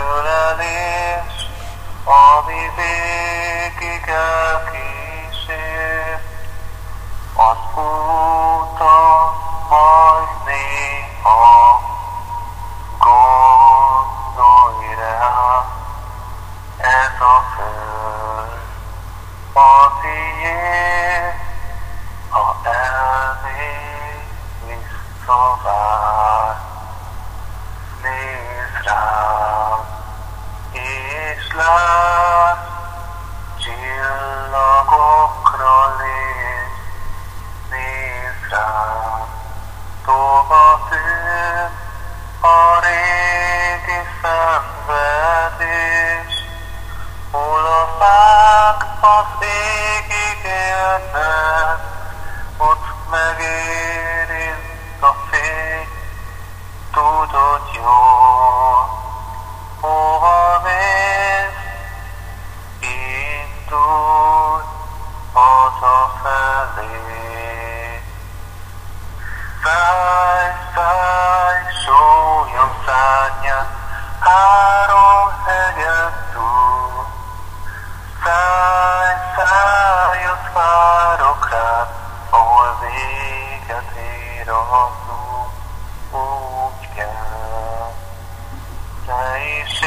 megölelés, ami végig elkísér. Az úton majd néha gondolj rá, ez a föld a tiéd, ha elmész visszavár. Nézd rám, és lásd, csillagokra lépsz. Nézd rám, tova tűn a régi szenvedés, hol a fák az égig érnek, ott megérint a fény, tudod jól, hova mész, indulj hazafelé. Szállj, szállj, sólyom szárnyát, három hegyen túl. Szállj, szállj, ott várok rád, ahol véget ér az út, úgy kell. Te is